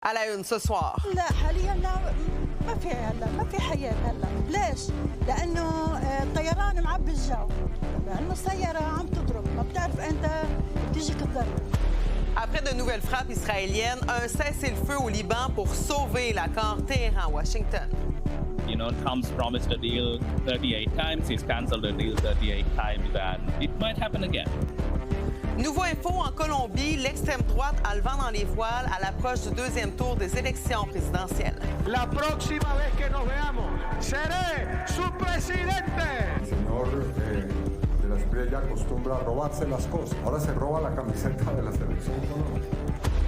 À la une ce soir. لا حاليا لا ما في حياة هلا ليش؟ لأنه الطيران معبي الجو لأنه السيارة عم تضرب ما بتعرف أنت تيجيك الضربة. Après de nouvelles frappes israéliennes, un cessez-le-feu au Liban pour sauver l'accord Téhéran-Washington. You know, Trump's promised a deal 38 times. He's canceled a deal 38 times, and it might happen again. Nouveau info en Colombie, l'extrême droite a le vent dans les voiles à l'approche du deuxième tour des élections présidentielles. La próxima vez que nos veamos, seré su presidente. El señor de la Espriella acostumbra a robarse las cosas. Ahora se roba la camiseta de la selección Colombia.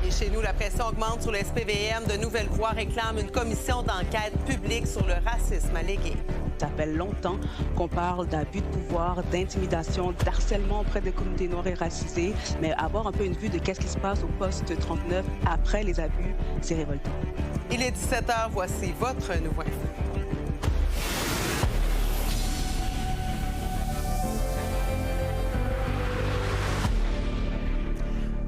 Et chez nous, la pression augmente sur le SPVM. De nouvelles voix réclament une commission d'enquête publique sur le racisme allégué. Ça fait longtemps qu'on parle d'abus de pouvoir, d'intimidation, d'harcèlement auprès des communautés noires et racisées, mais avoir un peu une vue de qu'est-ce qui se passe au poste 39 après les abus, c'est révoltant. Il est 17h, voici votre nouveau info.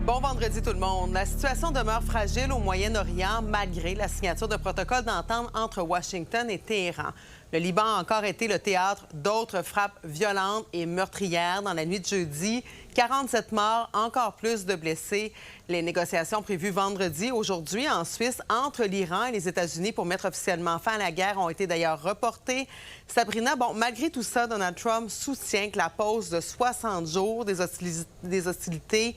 Bon vendredi tout le monde. La situation demeure fragile au Moyen-Orient malgré la signature de protocole d'entente entre Washington et Téhéran. Le Liban a encore été le théâtre d'autres frappes violentes et meurtrières dans la nuit de jeudi. 47 morts, encore plus de blessés. Les négociations prévues vendredi, aujourd'hui, en Suisse, entre l'Iran et les États-Unis pour mettre officiellement fin à la guerre ont été d'ailleurs reportées. Sabrina, bon, malgré tout ça, Donald Trump soutient que la pause de 60 jours des hostilités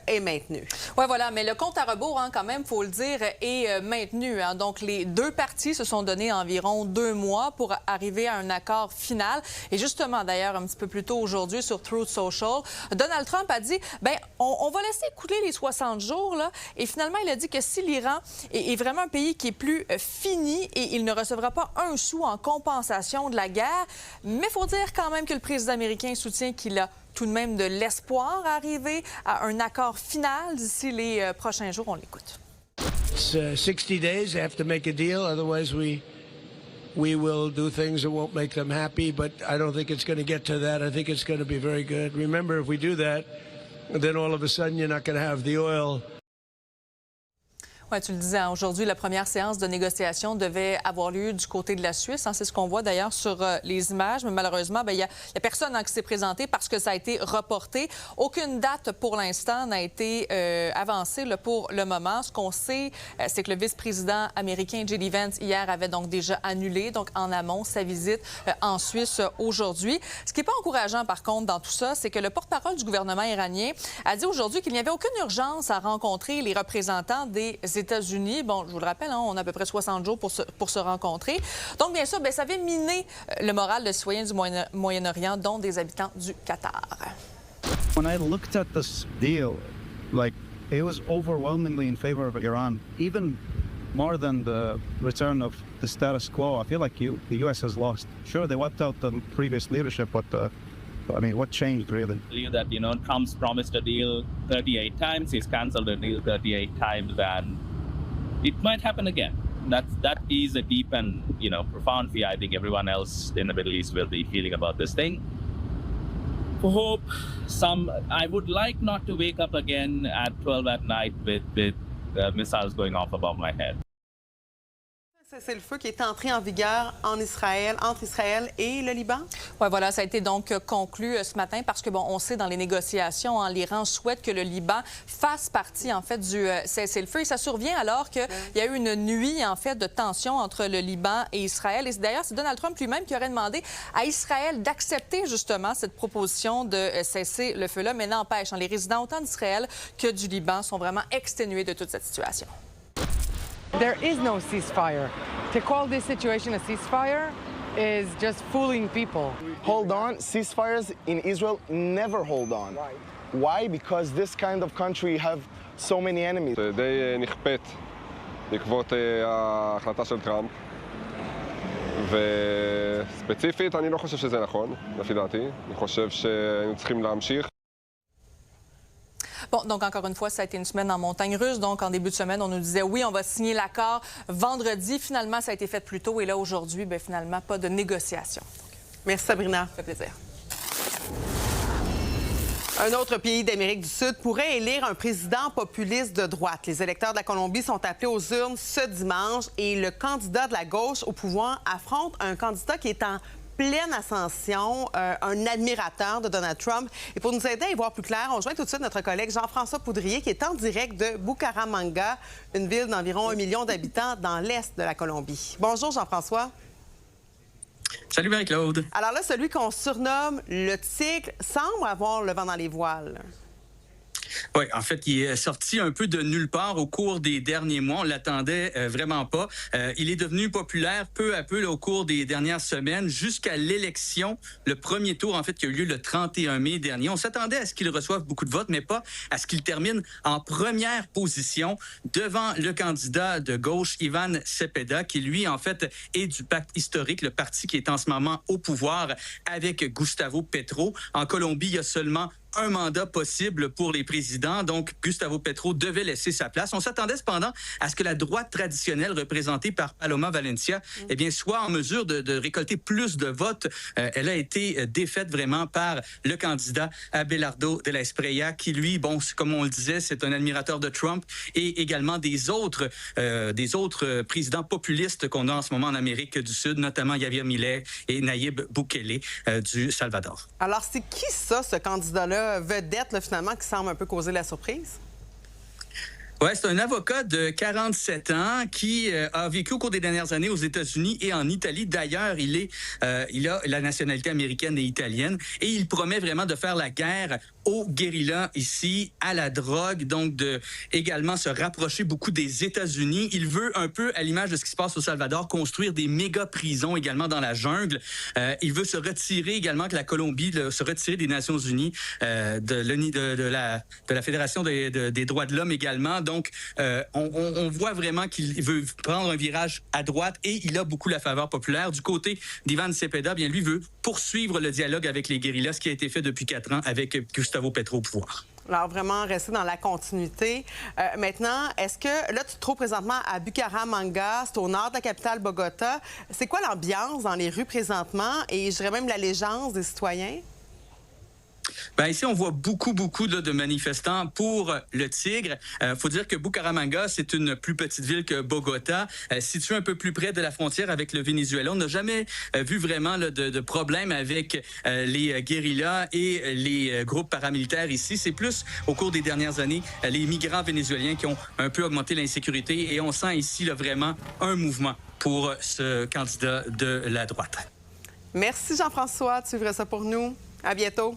est maintenue. Oui, voilà, mais le compte à rebours, quand même, il faut le dire, est maintenu. Donc, les deux parties se sont donné environ 2 mois pour arriver à un accord final. Et justement, d'ailleurs, un petit peu plus tôt aujourd'hui, sur Truth Social, Donald Trump a dit, bien, on va laisser couler les 60 jours, là. Et finalement, il a dit que si l'Iran est vraiment un pays qui est plus fini et il ne recevra pas un sou en compensation de la guerre, mais il faut dire quand même que le président américain soutient qu'il a tout de même de l'espoir à arriver à un accord final d'ici les prochains jours. On l'écoute. It's 60 days. They have to make a deal. Otherwise, we will do things that won't make them happy. But I don't think it's going to get to that. I think it's going to be very good. Remember, if we do that, then all of a sudden you're not going to have the oil. Oui, tu le disais, aujourd'hui, la première séance de négociation devait avoir lieu du côté de la Suisse. C'est ce qu'on voit d'ailleurs sur les images. Mais malheureusement, il y a personne qui s'est présenté parce que ça a été reporté. Aucune date pour l'instant n'a été avancée pour le moment. Ce qu'on sait, c'est que le vice-président américain J.D. Vance, hier, avait donc déjà annulé, donc en amont, sa visite en Suisse aujourd'hui. Ce qui n'est pas encourageant, par contre, dans tout ça, c'est que le porte-parole du gouvernement iranien a dit aujourd'hui qu'il n'y avait aucune urgence à rencontrer les représentants des États-Unis. Bon, je vous le rappelle, on a à peu près 60 jours pour se rencontrer. Donc, bien sûr, ça avait miné le moral de citoyens du Moyen-Orient, dont des habitants du Qatar. When I looked at this deal, it was overwhelmingly in favor of Iran, even more than the return of the status quo. I feel like the U.S. has lost. Sure, they wiped out the previous leadership, but I mean, what changed, really? I believe that, Trump's promised a deal 38 times. He's canceled a deal 38 times, and it might happen again. That is a deep and, profound fear I think everyone else in the Middle East will be feeling about this thing. For hope, I would like not to wake up again at 12 at night with missiles going off above my head. C'est le feu qui est entré en vigueur en Israël, entre Israël et le Liban? Oui, voilà, ça a été donc conclu ce matin parce que, on sait dans les négociations, l'Iran souhaite que le Liban fasse partie, en fait, du cessez-le-feu. Et ça survient alors qu'il y a eu une nuit, en fait, de tension entre le Liban et Israël. Et d'ailleurs, c'est Donald Trump lui-même qui aurait demandé à Israël d'accepter, justement, cette proposition de cessez-le-feu-là. Mais n'empêche, les résidents autant d'Israël que du Liban sont vraiment exténués de toute cette situation. There is no ceasefire. To call this situation a ceasefire is just fooling people. Hold on. Ceasefires in Israel never hold on. Why? Because this kind of country have so many enemies. די נכפית בעקבות ההחלטה של טראמפ, וספציפית אני לא חושב שזה נכון, לפי דעתי. אני חושב שהיינו צריכים להמשיך. Bon, donc encore une fois, ça a été une semaine en montagne russe. Donc en début de semaine, on nous disait oui, on va signer l'accord vendredi. Finalement, ça a été fait plus tôt. Et là, aujourd'hui, finalement, pas de négociation. Merci, Sabrina. Ça fait plaisir. Un autre pays d'Amérique du Sud pourrait élire un président populiste de droite. Les électeurs de la Colombie sont appelés aux urnes ce dimanche et le candidat de la gauche au pouvoir affronte un candidat qui est en pleine ascension, un admirateur de Donald Trump. Et pour nous aider à y voir plus clair, on joint tout de suite notre collègue Jean-François Poudrier qui est en direct de Bucaramanga, une ville d'environ 1 million d'habitants dans l'est de la Colombie. Bonjour Jean-François. Salut Marie-Claude. Alors là, celui qu'on surnomme le tigre semble avoir le vent dans les voiles. Oui, en fait, il est sorti un peu de nulle part au cours des derniers mois. On l'attendait vraiment pas. Il est devenu populaire peu à peu là, au cours des dernières semaines jusqu'à l'élection, le premier tour, en fait, qui a eu lieu le 31 mai dernier. On s'attendait à ce qu'il reçoive beaucoup de votes, mais pas à ce qu'il termine en première position devant le candidat de gauche, Iván Cepeda, qui, lui, en fait, est du pacte historique, le parti qui est en ce moment au pouvoir avec Gustavo Petro. En Colombie, il y a seulement un mandat possible pour les présidents. Donc, Gustavo Petro devait laisser sa place. On s'attendait cependant à ce que la droite traditionnelle représentée par Paloma Valencia eh bien, soit en mesure de récolter plus de votes. Elle a été défaite vraiment par le candidat Abelardo de la Espriella qui, lui, bon, comme on le disait, c'est un admirateur de Trump et également des autres présidents populistes qu'on a en ce moment en Amérique du Sud, notamment Javier Milei et Nayib Bukele du Salvador. Alors, c'est qui ça, ce candidat-là? Vedette, là, finalement, qui semble un peu causer la surprise? Oui, c'est un avocat de 47 ans qui a vécu au cours des dernières années aux États-Unis et en Italie. D'ailleurs, il a la nationalité américaine et italienne et il promet vraiment de faire la guerre aux guérillas ici, à la drogue, donc de également se rapprocher beaucoup des États-Unis. Il veut un peu, à l'image de ce qui se passe au Salvador, construire des méga-prisons également dans la jungle. Il veut se retirer également, que la Colombie se retirer des Nations Unies, de la Fédération des droits de l'homme également. Donc, on voit vraiment qu'il veut prendre un virage à droite et il a beaucoup la faveur populaire. Du côté d'Iván Cepeda, bien lui veut poursuivre le dialogue avec les guérillas, ce qui a été fait depuis 4 ans avec Gustavo Petro au pouvoir. Alors, vraiment, rester dans la continuité. Maintenant, est-ce que, là, tu te trouves présentement à Bucaramanga, c'est au nord de la capitale Bogota. C'est quoi l'ambiance dans les rues présentement et je dirais même l'allégeance des citoyens? Bien, ici, on voit beaucoup là, de manifestants pour le tigre. Faut dire que Bucaramanga, c'est une plus petite ville que Bogota, située un peu plus près de la frontière avec le Venezuela. On n'a jamais vu vraiment là, de problème avec les guérillas et les groupes paramilitaires ici. C'est plus, au cours des dernières années, les migrants vénézuéliens qui ont un peu augmenté l'insécurité et on sent ici là, vraiment un mouvement pour ce candidat de la droite. Merci Jean-François, tu suivras ça pour nous. À bientôt.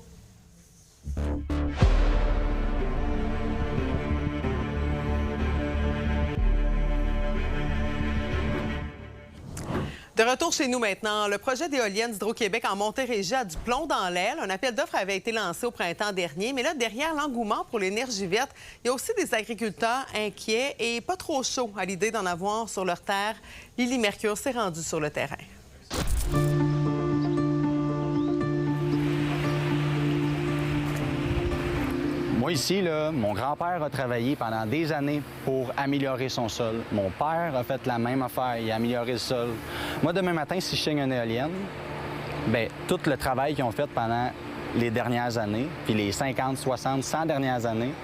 De retour chez nous maintenant, le projet d'éolienne d'Hydro-Québec en Montérégie a du plomb dans l'aile. Un appel d'offres avait été lancé au printemps dernier, mais là, derrière l'engouement pour l'énergie verte, il y a aussi des agriculteurs inquiets et pas trop chauds à l'idée d'en avoir sur leur terre. Lily Mercure s'est rendue sur le terrain. Moi, ici, là, mon grand-père a travaillé pendant des années pour améliorer son sol. Mon père a fait la même affaire, il a amélioré le sol. Moi, demain matin, si je signe une éolienne, bien, tout le travail qu'ils ont fait pendant les dernières années, puis les 50, 60, 100 dernières années,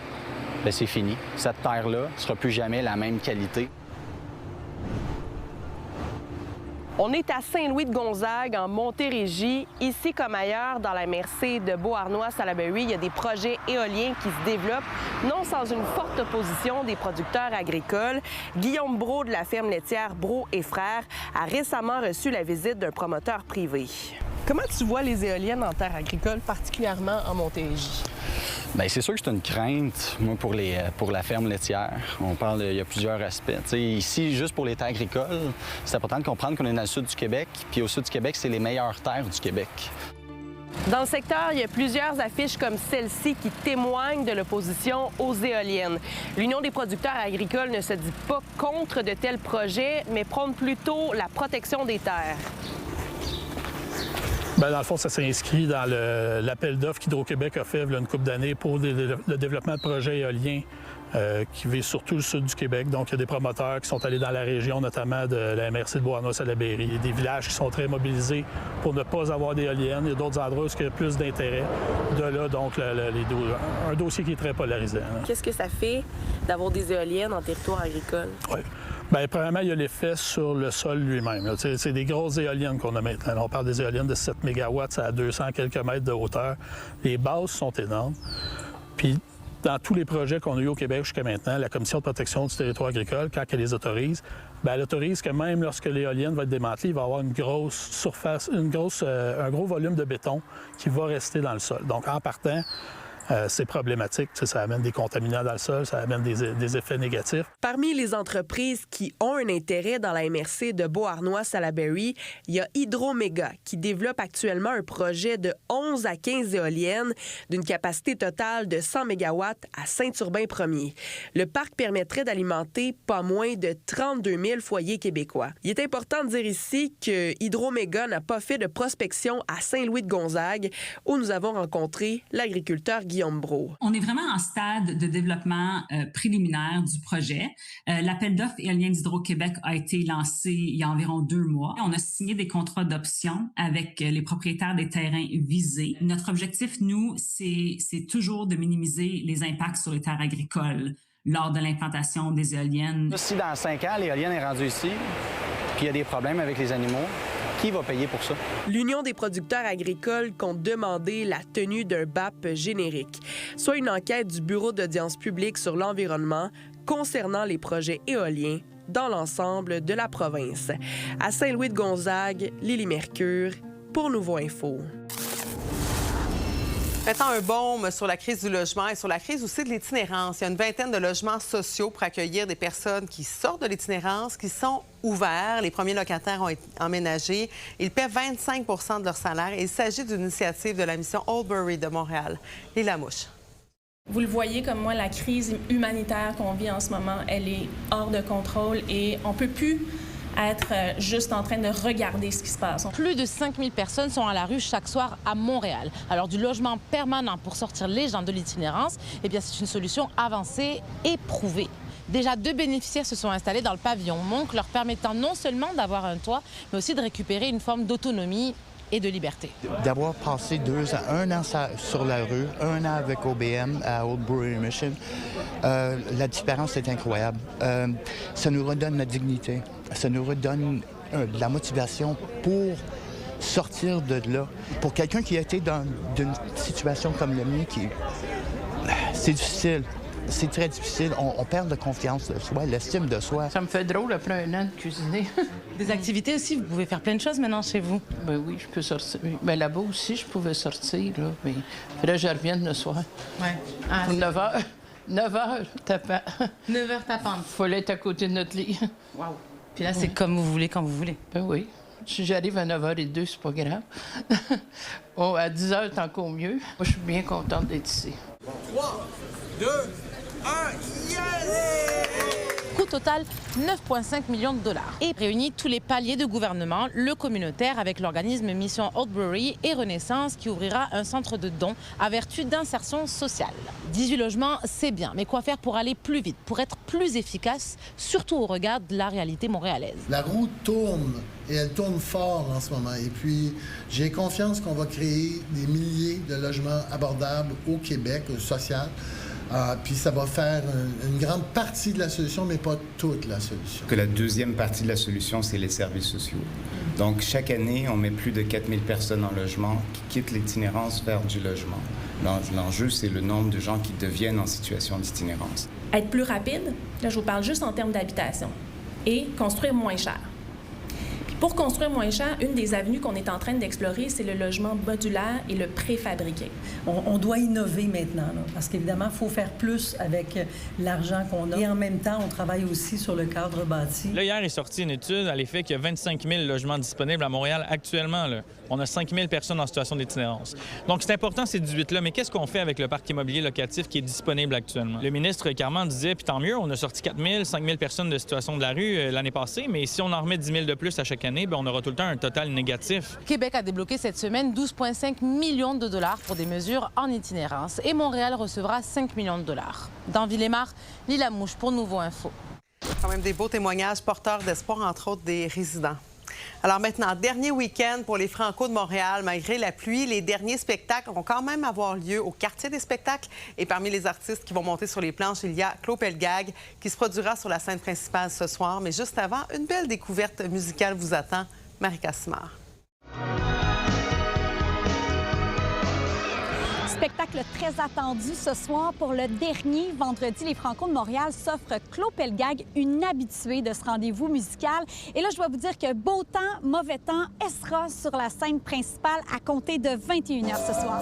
bien, c'est fini. Cette terre-là ne sera plus jamais la même qualité. On est à Saint-Louis-de-Gonzague, en Montérégie. Ici comme ailleurs, dans la MRC de Beauharnois-Salaberry, il y a des projets éoliens qui se développent, non sans une forte opposition des producteurs agricoles. Guillaume Brault de la ferme laitière Brault et Frères a récemment reçu la visite d'un promoteur privé. Comment tu vois les éoliennes en terre agricole, particulièrement en Montérégie? Bien, c'est sûr que c'est une crainte, moi, pour la ferme laitière. On parle, il y a plusieurs aspects. T'sais, ici, juste pour les terres agricoles, c'est important de comprendre qu'on est dans le sud du Québec, puis au sud du Québec, c'est les meilleures terres du Québec. Dans le secteur, il y a plusieurs affiches comme celle-ci qui témoignent de l'opposition aux éoliennes. L'Union des producteurs agricoles ne se dit pas contre de tels projets, mais prône plutôt la protection des terres. Bien, dans le fond, ça s'inscrit dans l'appel d'offres qu'Hydro-Québec a fait il y a une couple d'années pour le développement de projets éoliens qui vise surtout le sud du Québec. Donc, il y a des promoteurs qui sont allés dans la région, notamment de la MRC de Beauharnois-Salaberry. Il y a des villages qui sont très mobilisés pour ne pas avoir d'éoliennes. Il y a d'autres endroits où il y a plus d'intérêt. De là, donc, un dossier qui est très polarisant. Qu'est-ce que ça fait d'avoir des éoliennes en territoire agricole? Oui. Bien, premièrement, il y a l'effet sur le sol lui-même. C'est des grosses éoliennes qu'on a maintenant. On parle des éoliennes de 7 MW à 200 quelques mètres de hauteur. Les bases sont énormes. Puis, dans tous les projets qu'on a eu au Québec jusqu'à maintenant, la Commission de protection du territoire agricole, quand elle les autorise, bien, elle autorise que même lorsque l'éolienne va être démantelée, il va y avoir une grosse surface, un gros volume de béton qui va rester dans le sol. Donc, en partant, c'est problématique. Ça amène des contaminants dans le sol, ça amène des effets négatifs. Parmi les entreprises qui ont un intérêt dans la MRC de Beauharnois-Salaberry, il y a Hydro-Méga qui développe actuellement un projet de 11 à 15 éoliennes d'une capacité totale de 100 MW à Saint-Urbain-Premier. Le parc permettrait d'alimenter pas moins de 32 000 foyers québécois. Il est important de dire ici que Hydro-Méga n'a pas fait de prospection à Saint-Louis-de-Gonzague où nous avons rencontré l'agriculteur Guillaume. On est vraiment en stade de développement préliminaire du projet. L'appel d'offres éolien d'Hydro-Québec a été lancé il y a environ 2 mois. On a signé des contrats d'option avec les propriétaires des terrains visés. Notre objectif, nous, c'est toujours de minimiser les impacts sur les terres agricoles lors de l'implantation des éoliennes. Si dans 5 ans, l'éolienne est rendue ici, puis il y a des problèmes avec les animaux, qui va payer pour ça? L'Union des producteurs agricoles compte demander la tenue d'un BAP générique, soit une enquête du Bureau d'audience publique sur l'environnement concernant les projets éoliens dans l'ensemble de la province. À Saint-Louis-de-Gonzague, Lily Mercure, pour Nouveau Info. Mettant un baume sur la crise du logement et sur la crise aussi de l'itinérance. Il y a une vingtaine de logements sociaux pour accueillir des personnes qui sortent de l'itinérance, qui sont ouverts. Les premiers locataires ont été emménagés. Ils paient 25 de leur salaire. Et il s'agit d'une initiative de la mission Oldbury de Montréal. Lila Mouche. Vous le voyez comme moi, la crise humanitaire qu'on vit en ce moment, elle est hors de contrôle et on ne peut plus être juste en train de regarder ce qui se passe. Plus de 5000 personnes sont à la rue chaque soir à Montréal. Alors, du logement permanent pour sortir les gens de l'itinérance, eh bien, c'est une solution avancée et prouvée. Déjà, 2 bénéficiaires se sont installés dans le pavillon Monc, leur permettant non seulement d'avoir un toit, mais aussi de récupérer une forme d'autonomie et de liberté. D'avoir passé 1 an sur la rue, 1 an avec OBM à Oldbury Mission, la différence est incroyable. Ça nous redonne notre dignité, ça nous redonne de la motivation pour sortir de là. Pour quelqu'un qui a été dans une situation comme la mienne, c'est difficile. C'est très difficile. On perd de confiance de soi, l'estime de soi. Ça me fait drôle après 1 an de cuisiner. Des activités aussi, vous pouvez faire plein de choses maintenant chez vous. Ben oui, je peux sortir. Ben là-bas aussi, je pouvais sortir, là. Mais il faudrait que je revienne le soir. Ouais. Pour 9 h. 9 h tapant. 9 h tapant. Il faut être à côté de notre lit. Wow. Puis là, c'est comme vous voulez, quand vous voulez. Ben oui. Si j'arrive à 9h02, c'est pas grave. Oh, à 10h, c'est encore mieux. Moi, je suis bien contente d'être ici. 3, 2, 1, yes! Coût total, 9,5 millions de dollars. Et réunit tous les paliers de gouvernement, le communautaire avec l'organisme Mission Oldbury et Renaissance qui ouvrira un centre de dons à vertu d'insertion sociale. 18 logements, c'est bien, mais quoi faire pour aller plus vite, pour être plus efficace, surtout au regard de la réalité montréalaise? La roue tourne et elle tourne fort en ce moment. Et puis, j'ai confiance qu'on va créer des milliers de logements abordables au Québec, social. Puis ça va faire une grande partie de la solution, mais pas toute la solution. Que la deuxième partie de la solution, c'est les services sociaux. Donc, chaque année, on met plus de 4000 personnes en logement qui quittent l'itinérance vers du logement. L'enjeu, c'est le nombre de gens qui deviennent en situation d'itinérance. Être plus rapide, là, je vous parle juste en termes d'habitation, et construire moins cher. Pour construire moins cher, une des avenues qu'on est en train d'explorer, c'est le logement modulaire et le préfabriqué. On doit innover maintenant, là, parce qu'évidemment, il faut faire plus avec l'argent qu'on a. Et en même temps, on travaille aussi sur le cadre bâti. Là, hier est sortie une étude à l'effet qu'il y a 25 000 logements disponibles à Montréal actuellement. Là. On a 5 000 personnes en situation d'itinérance. Donc, c'est important, ces 18-là. Mais qu'est-ce qu'on fait avec le parc immobilier locatif qui est disponible actuellement? Le ministre Carman disait, puis tant mieux, on a sorti 4 000, 5 000 personnes de situation de la rue l'année passée, mais si on en remet 10 000 de plus à chaque année, année, bien, on aura tout le temps un total négatif. Québec a débloqué cette semaine 12,5 millions de dollars pour des mesures en itinérance et Montréal recevra 5 millions de dollars. Dans Villemar, Lila Mouche pour Nouveau Info. Quand même des beaux témoignages porteurs d'espoir, entre autres des résidents. Alors maintenant, dernier week-end pour les Franco de Montréal. Malgré la pluie, les derniers spectacles vont quand même avoir lieu au quartier des spectacles. Et parmi les artistes qui vont monter sur les planches, il y a Claude Pelgag qui se produira sur la scène principale ce soir. Mais juste avant, une belle découverte musicale vous attend. Marie Cassimard. Spectacle très attendu ce soir pour le dernier vendredi. Les Franco de Montréal s'offrent Claude Pelgag, une habituée de ce rendez-vous musical. Et là, je dois vous dire que beau temps, mauvais temps, elle sera sur la scène principale à compter de 21h ce soir.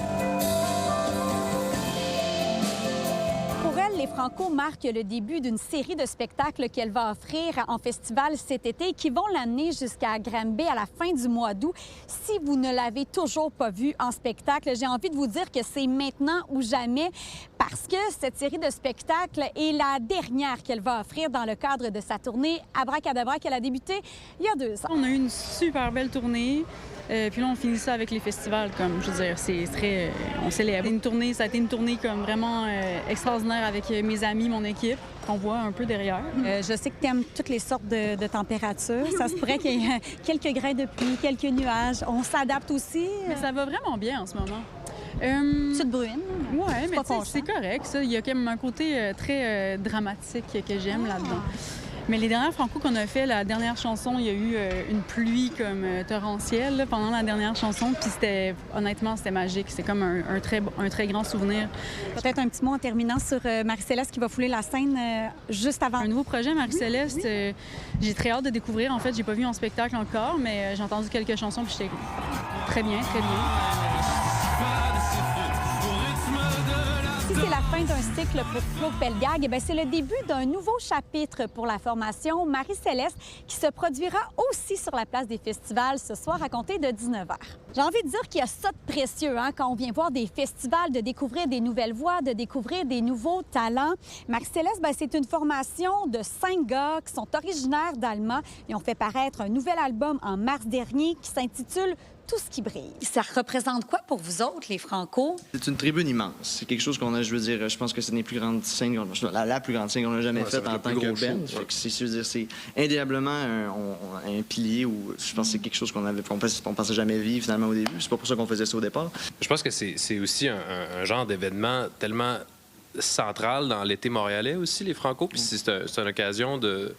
Pour elle, les Franco marquent le début d'une série de spectacles qu'elle va offrir en festival cet été qui vont l'amener jusqu'à Granby à la fin du mois d'août. Si vous ne l'avez toujours pas vu en spectacle, j'ai envie de vous dire que c'est maintenant ou jamais parce que cette série de spectacles est la dernière qu'elle va offrir dans le cadre de sa tournée Abracadabra qu'elle a débuté il y a 2 ans. On a eu une super belle tournée. Puis là, on finit ça avec les festivals, comme, je veux dire, c'est très... on célèbre. Ça a été une tournée comme vraiment extraordinaire avec mes amis, mon équipe, qu'on voit un peu derrière. Je sais que tu aimes toutes les sortes de températures. Ça se pourrait qu'il y ait quelques grains de pluie, quelques nuages. On s'adapte aussi. Mais ça va vraiment bien en ce moment. Petite bruine. Oui, mais c'est correct, ça. Il y a quand même un côté très dramatique que j'aime là-dedans. Mais les dernières Franco qu'on a fait, la dernière chanson, il y a eu une pluie comme torrentielle là, pendant la dernière chanson. Puis honnêtement, c'était magique. C'est comme un très grand souvenir. Peut-être un petit mot en terminant sur Marie-Céleste qui va fouler la scène juste avant. Un nouveau projet, Marie-Céleste. J'ai très hâte de découvrir. En fait, j'ai pas vu en spectacle encore, mais j'ai entendu quelques chansons puis j'étais très bien, très bien. Si c'est la fin d'un cycle pour Claude Pelgag, c'est le début d'un nouveau chapitre pour la formation Marie-Céleste qui se produira aussi sur la place des festivals ce soir à compter de 19h. J'ai envie de dire qu'il y a ça de précieux quand on vient voir des festivals, de découvrir des nouvelles voix, de découvrir des nouveaux talents. Marie-Céleste, c'est une formation de 5 gars qui sont originaires d'Alma et ont fait paraître un nouvel album en mars dernier qui s'intitule Tout ce qui brille. Ça représente quoi pour vous autres, les Franco? C'est une tribune immense. C'est quelque chose qu'on a, je veux dire, je pense que c'est une des plus grandes scènes, la plus grande scène qu'on a jamais faite en tant que band. C'est indéniablement un pilier où je pense que c'est quelque chose qu'on pensait jamais vivre finalement au début. C'est pas pour ça qu'on faisait ça au départ. Je pense que c'est aussi un genre d'événement tellement central dans l'été montréalais aussi, les Franco. Puis c'est une occasion de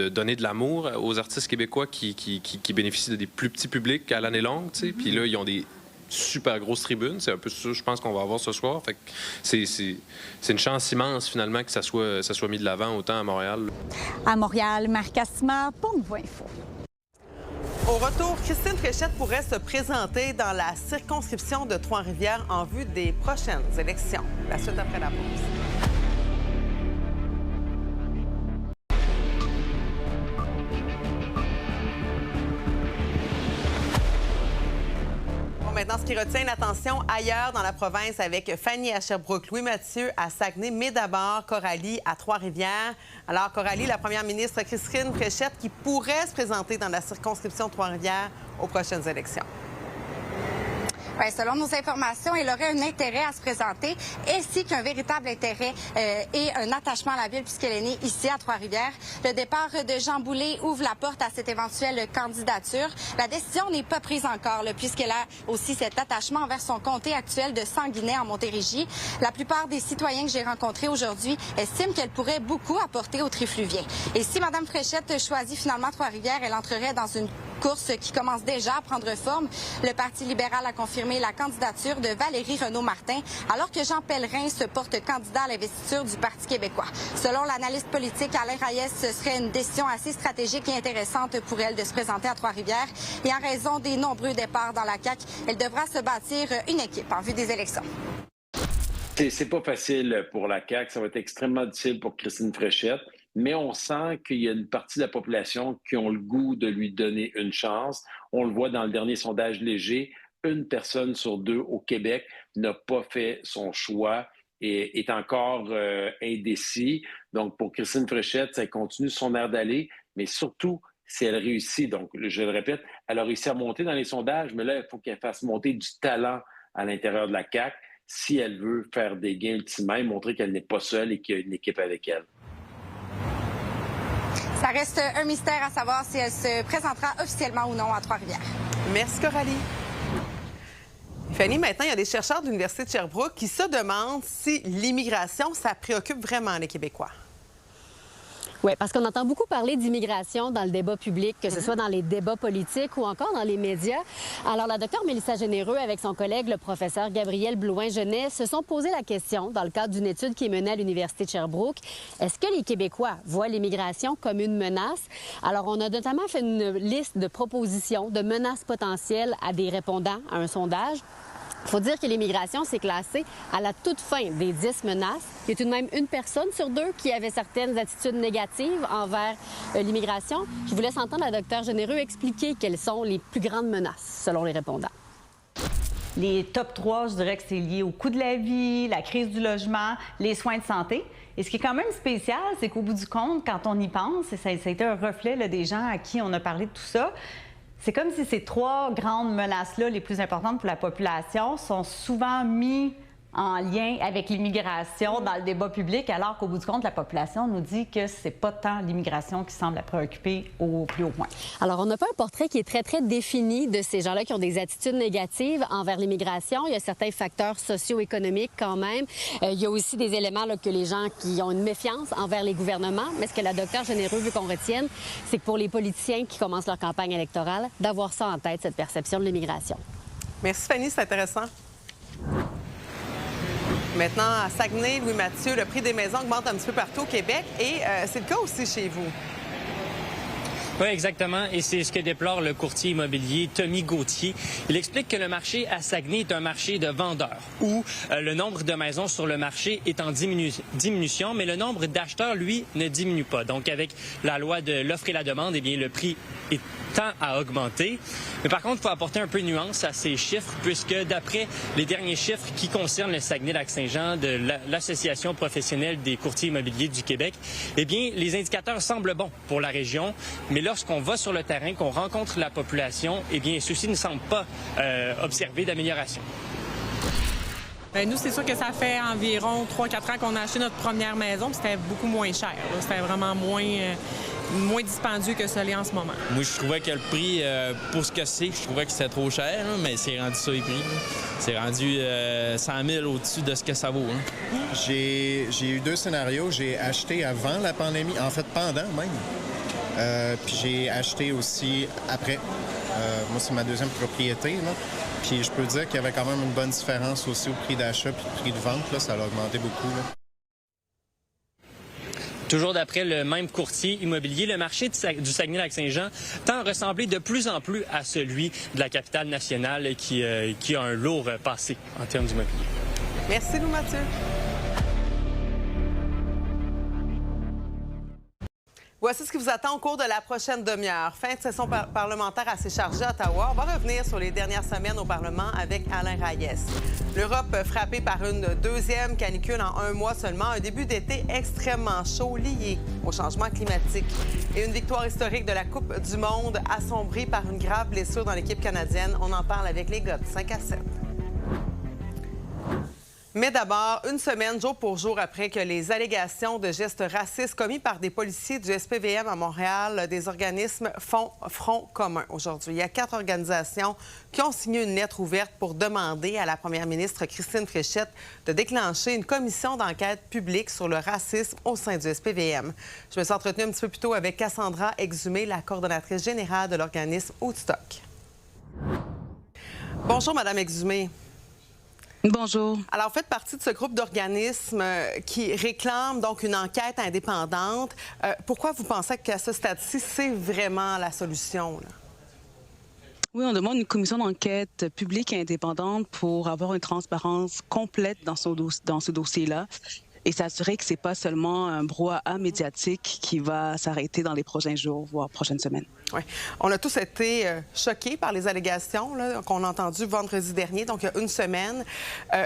donner de l'amour aux artistes québécois qui bénéficient de des plus petits publics à l'année longue, tu sais. Puis là, ils ont des super grosses tribunes. C'est un peu ça, je pense, qu'on va avoir ce soir. Fait que c'est une chance immense, finalement, que ça soit mis de l'avant autant à Montréal. À Montréal, Marie Cassimard pour Nouveau Info. Au retour, Christine Fréchette pourrait se présenter dans la circonscription de Trois-Rivières en vue des prochaines élections. La suite après la pause. Maintenant, ce qui retient l'attention ailleurs dans la province avec Fanny à Sherbrooke, Louis-Mathieu à Saguenay, mais d'abord Coralie à Trois-Rivières. Alors, Coralie, la première ministre Christine Fréchette qui pourrait se présenter dans la circonscription de Trois-Rivières aux prochaines élections. Bien, selon nos informations, il aurait un intérêt à se présenter, ainsi qu'un véritable intérêt et un attachement à la ville puisqu'elle est née ici à Trois-Rivières. Le départ de Jean Boulet ouvre la porte à cette éventuelle candidature. La décision n'est pas prise encore, puisqu'elle a aussi cet attachement envers son comté actuel de Sanguinet en Montérégie. La plupart des citoyens que j'ai rencontrés aujourd'hui estiment qu'elle pourrait beaucoup apporter au Trifluvien. Et si Mme Fréchette choisit finalement Trois-Rivières, elle entrerait dans une course qui commence déjà à prendre forme. Le Parti libéral a confirmé la candidature de Valérie Renaud-Martin, alors que Jean Pellerin se porte candidat à l'investiture du Parti québécois. Selon l'analyste politique Alain Reyes, ce serait une décision assez stratégique et intéressante pour elle de se présenter à Trois-Rivières. Et en raison des nombreux départs dans la CAQ, elle devra se bâtir une équipe en vue des élections. C'est pas facile pour la CAQ. Ça va être extrêmement difficile pour Christine Fréchette. Mais on sent qu'il y a une partie de la population qui ont le goût de lui donner une chance. On le voit dans le dernier sondage léger. 1 personne sur 2 au Québec n'a pas fait son choix et est encore indécis. Donc, pour Christine Fréchette, ça continue son air d'aller, mais surtout, si elle réussit. Donc, je le répète, elle a réussi à monter dans les sondages, mais là, il faut qu'elle fasse monter du talent à l'intérieur de la CAQ si elle veut faire des gains ultimement et montrer qu'elle n'est pas seule et qu'il y a une équipe avec elle. Ça reste un mystère à savoir si elle se présentera officiellement ou non à Trois-Rivières. Merci, Coralie. Fanny, maintenant, il y a des chercheurs de l'Université de Sherbrooke qui se demandent si l'immigration, ça préoccupe vraiment les Québécois. Oui, parce qu'on entend beaucoup parler d'immigration dans le débat public, que ce soit dans les débats politiques ou encore dans les médias. Alors, la docteure Mélissa Généreux, avec son collègue, le professeur Gabriel Blouin-Genet, se sont posé la question dans le cadre d'une étude qui est menée à l'Université de Sherbrooke. Est-ce que les Québécois voient l'immigration comme une menace? Alors, on a notamment fait une liste de propositions de menaces potentielles à des répondants à un sondage. Il faut dire que l'immigration s'est classée à la toute fin des 10 menaces. Il y a tout de même une personne sur 2 qui avait certaines attitudes négatives envers l'immigration. Je vous laisse entendre la docteure Généreux expliquer quelles sont les plus grandes menaces, selon les répondants. Les top 3, je dirais que c'est lié au coût de la vie, la crise du logement, les soins de santé. Et ce qui est quand même spécial, c'est qu'au bout du compte, quand on y pense, et ça a été un reflet là, des gens à qui on a parlé de tout ça, c'est comme si ces 3 grandes menaces-là, les plus importantes pour la population, sont souvent mis en lien avec l'immigration dans le débat public, alors qu'au bout du compte, la population nous dit que c'est pas tant l'immigration qui semble la préoccuper au plus haut point. Alors, on n'a pas un portrait qui est très, très défini de ces gens-là qui ont des attitudes négatives envers l'immigration. Il y a certains facteurs socio-économiques quand même. Il y a aussi des éléments là, que les gens qui ont une méfiance envers les gouvernements. Mais ce que la docteure Généreux veut qu'on retienne, c'est que pour les politiciens qui commencent leur campagne électorale, d'avoir ça en tête, cette perception de l'immigration. Merci, Fanny, c'est intéressant. Maintenant, à Saguenay, Louis-Mathieu, le prix des maisons augmente un petit peu partout au Québec et c'est le cas aussi chez vous. Oui, exactement. Et c'est ce que déplore le courtier immobilier Tommy Gauthier. Il explique que le marché à Saguenay est un marché de vendeurs où le nombre de maisons sur le marché est en diminution, mais le nombre d'acheteurs, lui, ne diminue pas. Donc, avec la loi de l'offre et la demande, eh bien, le prix tend à augmenter. Mais par contre, il faut apporter un peu de nuance à ces chiffres, puisque d'après les derniers chiffres qui concernent le Saguenay-Lac-Saint-Jean de l'Association professionnelle des courtiers immobiliers du Québec, eh bien, les indicateurs semblent bons pour la région, mais lorsqu'on va sur le terrain, qu'on rencontre la population, eh bien, ceux-ci ne semblent pas observer d'amélioration. Bien, nous, c'est sûr que ça fait environ 3-4 ans qu'on a acheté notre première maison, puis c'était beaucoup moins cher. C'était vraiment moins dispendieux que ce l'est en ce moment. Moi, je trouvais que le prix, pour ce que c'est, je trouvais que c'était trop cher, là, mais c'est rendu ça les prix. C'est rendu 100 000 au-dessus de ce que ça vaut. Hein. J'ai eu 2 scénarios. J'ai acheté avant la pandémie, en fait pendant même. Puis j'ai acheté aussi après. Moi, c'est ma deuxième propriété. Là. Puis je peux dire qu'il y avait quand même une bonne différence aussi au prix d'achat puis au prix de vente. Là, ça a augmenté beaucoup. Là. Toujours d'après le même courtier immobilier, le marché du Saguenay-Lac-Saint-Jean tend à ressembler de plus en plus à celui de la capitale nationale qui a un lourd passé en termes d'immobilier. Merci, Louis-Mathieu. Voici ce qui vous attend au cours de la prochaine demi-heure. Fin de session parlementaire assez chargée à Ottawa. On va revenir sur les dernières semaines au Parlement avec Alain Reyes. L'Europe frappée par une deuxième canicule en 1 mois seulement. Un début d'été extrêmement chaud lié au changement climatique. Et une victoire historique de la Coupe du monde assombrie par une grave blessure dans l'équipe canadienne. On en parle avec les gars de 5 à 7. Mais d'abord, une semaine, jour pour jour, après que les allégations de gestes racistes commis par des policiers du SPVM à Montréal, des organismes font front commun aujourd'hui. Il y a 4 organisations qui ont signé une lettre ouverte pour demander à la première ministre Christine Fréchette de déclencher une commission d'enquête publique sur le racisme au sein du SPVM. Je me suis entretenue un petit peu plus tôt avec Cassandra Exumé, la coordonnatrice générale de l'organisme Woodstock. Bonjour, Madame Exumé. Bonjour. Alors, vous faites partie de ce groupe d'organismes qui réclament donc une enquête indépendante. Pourquoi vous pensez qu'à ce stade-ci, c'est vraiment la solution, là? Oui, on demande une commission d'enquête publique et indépendante pour avoir une transparence complète dans ce dossier-là. et s'assurer que c'est pas seulement un brouhaha médiatique qui va s'arrêter dans les prochains jours, voire prochaines semaines. Oui. On a tous été choqués par les allégations qu'on a entendues vendredi dernier, donc il y a une semaine.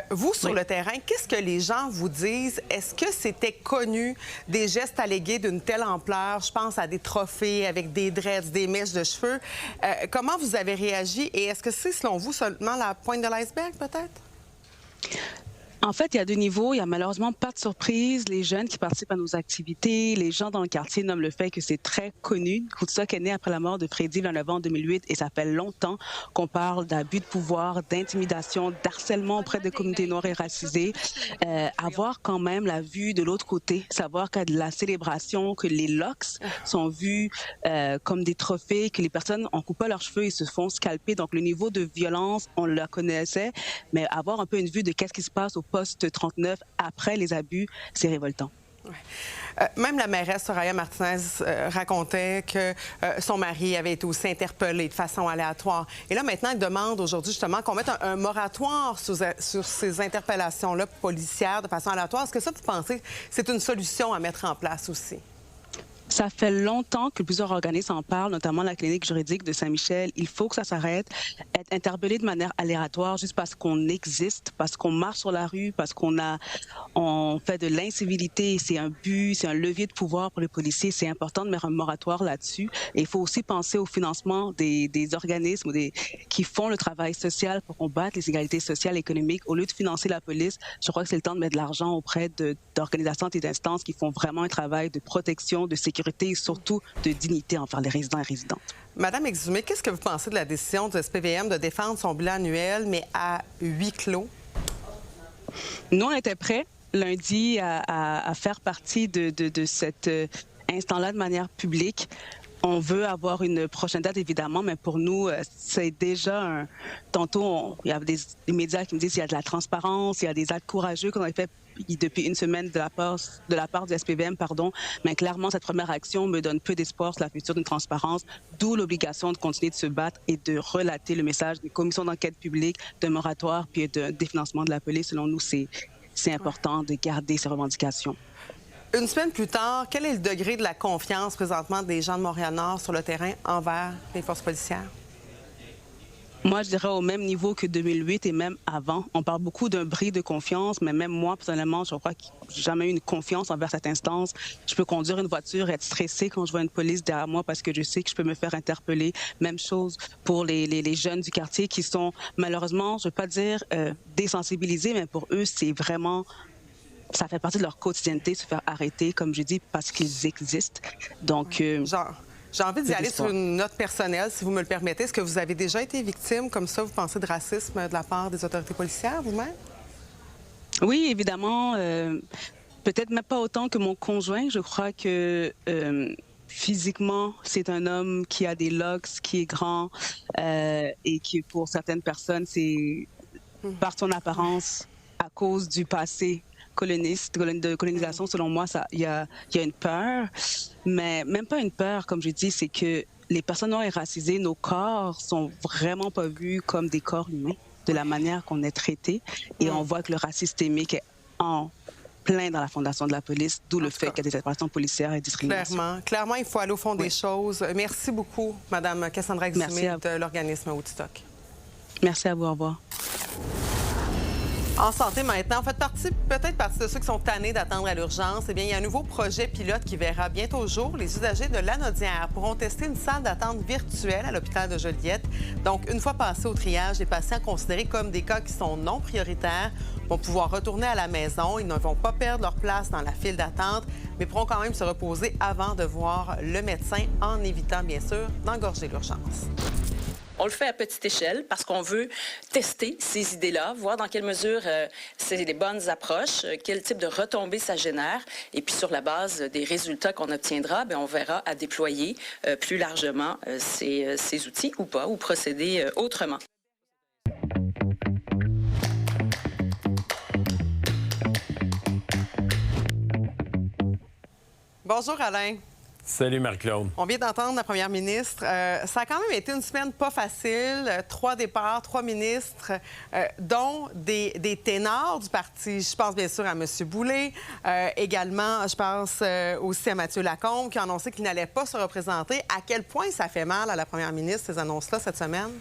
Vous, sur le terrain, qu'est-ce que les gens vous disent? Est-ce que c'était connu des gestes allégués d'une telle ampleur? Je pense à des trophées avec des dreads, des mèches de cheveux. Comment vous avez réagi et est-ce que c'est, selon vous, seulement la pointe de l'iceberg, peut-être? En fait, il y a deux niveaux. Il y a malheureusement pas de surprise. Les jeunes qui participent à nos activités, les gens dans le quartier nomment le fait que c'est très connu. Woodstock est né après la mort de Freddie le 9 en 2008 et ça fait longtemps qu'on parle d'abus de pouvoir, d'intimidation, d'harcèlement auprès des communautés noires et racisées. Avoir quand même la vue de l'autre côté, savoir qu'à de la célébration, que les locks sont vus comme des trophées, que les personnes en coupant leurs cheveux et se font scalper. Donc le niveau de violence, on le connaissait, mais avoir un peu une vue de qu'est-ce qui se passe au poste 39 après les abus, c'est révoltant. Ouais. Même la mairesse Soraya Martinez racontait que son mari avait été aussi interpellé de façon aléatoire. Et là, maintenant, elle demande aujourd'hui justement qu'on mette un moratoire sur ces interpellations-là policières de façon aléatoire. Est-ce que ça, vous pensez que c'est une solution à mettre en place aussi? Ça fait longtemps que plusieurs organismes en parlent, notamment la clinique juridique de Saint-Michel. Il faut que ça s'arrête. Être interpellé de manière aléatoire juste parce qu'on existe, parce qu'on marche sur la rue, parce on fait de l'incivilité, c'est un but, c'est un levier de pouvoir pour les policiers. C'est important de mettre un moratoire là-dessus. Et il faut aussi penser au financement des organismes qui font le travail social pour combattre les inégalités sociales et économiques. Au lieu de financer la police, je crois que c'est le temps de mettre de l'argent auprès d'organisations et d'instances qui font vraiment un travail de protection, de sécurité et surtout de dignité envers les résidents et résidentes. Madame Exumé, qu'est-ce que vous pensez de la décision du SPVM de défendre son bilan annuel, mais à huis clos? Nous, on était prêts lundi à faire partie de cet instant-là de manière publique. On veut avoir une prochaine date, évidemment, mais pour nous, c'est déjà Tantôt, il y a des médias qui me disent qu'il y a de la transparence, il y a des actes courageux qu'on a fait depuis une semaine de la part du SPVM, mais clairement, cette première action me donne peu d'espoir sur la future d'une transparence, d'où l'obligation de continuer de se battre et de relater le message d'une commission d'enquête publique, d'un moratoire, puis de définancement de la police. Selon nous, c'est important de garder ces revendications. Une semaine plus tard, quel est le degré de la confiance présentement des gens de Montréal-Nord sur le terrain envers les forces policières? Moi, je dirais au même niveau que 2008 et même avant. On parle beaucoup d'un bris de confiance, mais même moi, personnellement, je crois que j'ai jamais eu une confiance envers cette instance. Je peux conduire une voiture et être stressée quand je vois une police derrière moi parce que je sais que je peux me faire interpeller. Même chose pour les jeunes du quartier qui sont malheureusement, je ne veux pas dire désensibilisés, mais pour eux, c'est vraiment... Ça fait partie de leur quotidienneté, se faire arrêter, comme je dis, parce qu'ils existent. Donc... J'ai envie d'y aller sur une note personnelle, si vous me le permettez. Est-ce que vous avez déjà été victime, comme ça, vous pensez, de racisme de la part des autorités policières, vous-même? Oui, évidemment. Peut-être même pas autant que mon conjoint. Je crois que physiquement, c'est un homme qui a des locks, qui est grand et qui, pour certaines personnes, c'est par son apparence, à cause du passé de colonisation, selon moi, il y a une peur, mais même pas une peur, comme je dis, c'est que les personnes noires et racisées, nos corps sont vraiment pas vus comme des corps humains, de la manière qu'on est traité, et on voit que le racisme systémique est en plein dans la fondation de la police, d'où le fait qu'il y a des opérations policières et discrimination. Clairement, il faut aller au fond des choses. Merci beaucoup, Mme Cassandra Exumé de l'organisme Woodstock. Merci à vous, au revoir. En santé maintenant, vous faites peut-être partie de ceux qui sont tannés d'attendre à l'urgence. Eh bien, il y a un nouveau projet pilote qui verra bientôt au jour. Les usagers de Lanaudière pourront tester une salle d'attente virtuelle à l'hôpital de Joliette. Donc, une fois passés au triage, les patients considérés comme des cas qui sont non prioritaires vont pouvoir retourner à la maison. Ils ne vont pas perdre leur place dans la file d'attente, mais pourront quand même se reposer avant de voir le médecin, en évitant, bien sûr, d'engorger l'urgence. On le fait à petite échelle parce qu'on veut tester ces idées-là, voir dans quelle mesure c'est les bonnes approches, quel type de retombées ça génère. Et puis, sur la base des résultats qu'on obtiendra, bien, on verra à déployer plus largement ces outils ou pas, ou procéder autrement. Bonjour, Alain. Salut, Marc-Claude. On vient d'entendre la première ministre. Ça a quand même été une semaine pas facile. 3 départs, 3 ministres, dont des ténors du parti. Je pense bien sûr à M. Boulay. Également, je pense aussi à Mathieu Lacombe, qui a annoncé qu'il n'allait pas se représenter. À quel point ça fait mal à la première ministre, ces annonces-là, cette semaine?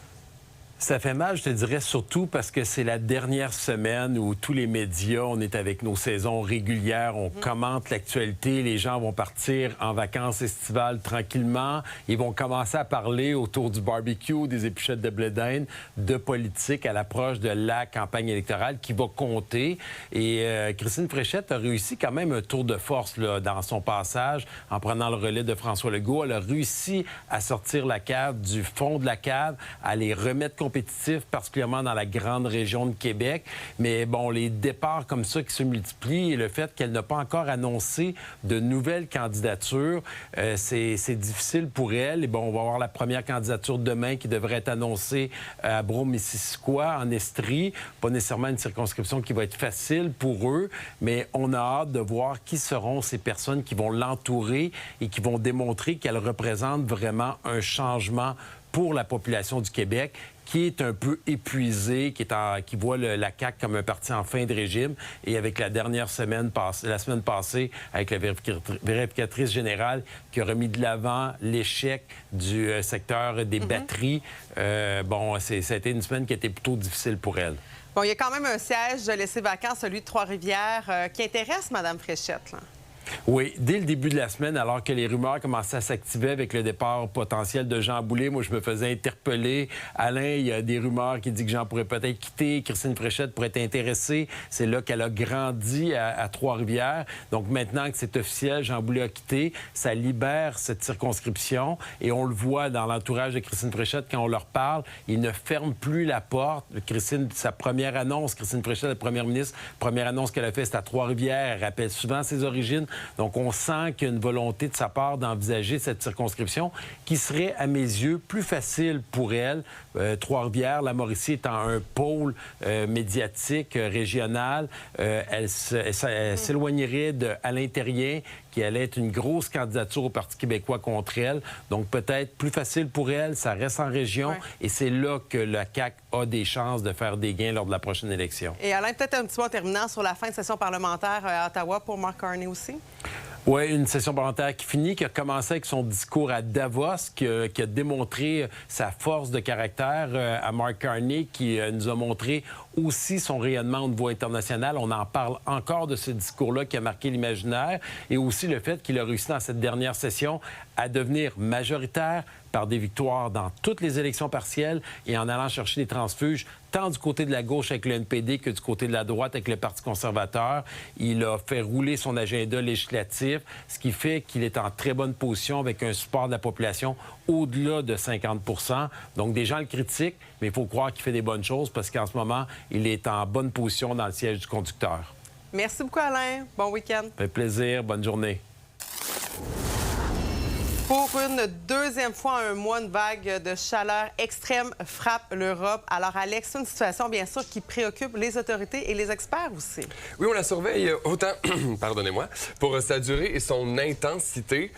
Ça fait mal, je te dirais, surtout parce que c'est la dernière semaine où tous les médias, on est avec nos saisons régulières, on commente l'actualité, les gens vont partir en vacances estivales tranquillement, ils vont commencer à parler autour du barbecue, des épluchettes de blé d'Inde, de politique à l'approche de la campagne électorale qui va compter. Et Christine Fréchette a réussi quand même un tour de force là, dans son passage en prenant le relais de François Legault. Elle a réussi à sortir la cave du fond de la cave, à les remettre compétitifs, particulièrement dans la grande région de Québec. Mais bon, les départs comme ça qui se multiplient et le fait qu'elle n'a pas encore annoncé de nouvelles candidatures, c'est difficile pour elle. Et bon, on va avoir la première candidature demain qui devrait être annoncée à Brome-Missisquoi, en Estrie. Pas nécessairement une circonscription qui va être facile pour eux, mais on a hâte de voir qui seront ces personnes qui vont l'entourer et qui vont démontrer qu'elle représente vraiment un changement pour la population du Québec, qui est un peu épuisé, qui voit la CAQ comme un parti en fin de régime. Et avec la semaine passée, avec la vérificatrice générale qui a remis de l'avant l'échec du secteur des batteries, bon, ça a été une semaine qui a été plutôt difficile pour elle. Bon, il y a quand même un siège laissé vacant, celui de Trois-Rivières, qui intéresse Mme Fréchette, là. Oui, dès le début de la semaine, alors que les rumeurs commençaient à s'activer avec le départ potentiel de Jean Boulay, moi, je me faisais interpeller. Alain, il y a des rumeurs qui disent que Jean pourrait peut-être quitter, Christine Fréchette pourrait être intéressée. C'est là qu'elle a grandi à Trois-Rivières. Donc maintenant que c'est officiel, Jean Boulay a quitté, ça libère cette circonscription. Et on le voit dans l'entourage de Christine Fréchette, quand on leur parle, ils ne ferment plus la porte. Christine, sa première annonce, Christine Fréchette, la première ministre, première annonce qu'elle a faite, c'est à Trois-Rivières. Elle rappelle souvent ses origines. Donc, on sent qu'il y a une volonté de sa part d'envisager cette circonscription qui serait, à mes yeux, plus facile pour elle. Trois-Rivières, la Mauricie étant un pôle médiatique régional, elle s'éloignerait d'Alain Terrien, qui allait être une grosse candidature au Parti québécois contre elle. Donc, peut-être plus facile pour elle, ça reste en région, ouais. Et c'est là que la CAQ a des chances de faire des gains lors de la prochaine élection. Et Alain, peut-être un petit mot en terminant sur la fin de session parlementaire à Ottawa pour Mark Carney aussi? Oui, une session parlementaire qui finit, qui a commencé avec son discours à Davos, qui a démontré sa force de caractère à Mark Carney, qui nous a montré aussi son rayonnement au niveau international. On en parle encore de ce discours-là qui a marqué l'imaginaire et aussi le fait qu'il a réussi dans cette dernière session à devenir majoritaire par des victoires dans toutes les élections partielles et en allant chercher des transfuges tant du côté de la gauche avec le NPD que du côté de la droite avec le Parti conservateur. Il a fait rouler son agenda législatif, ce qui fait qu'il est en très bonne position avec un support de la population au-delà de 50 %. Donc, des gens le critiquent, mais il faut croire qu'il fait des bonnes choses parce qu'en ce moment, il est en bonne position dans le siège du conducteur. Merci beaucoup, Alain. Bon week-end. Ça fait plaisir. Bonne journée. Pour une deuxième fois en un mois, une vague de chaleur extrême frappe l'Europe. Alors, Alex, c'est une situation, bien sûr, qui préoccupe les autorités et les experts aussi. Oui, on la surveille autant, pardonnez-moi, pour sa durée et son intensité.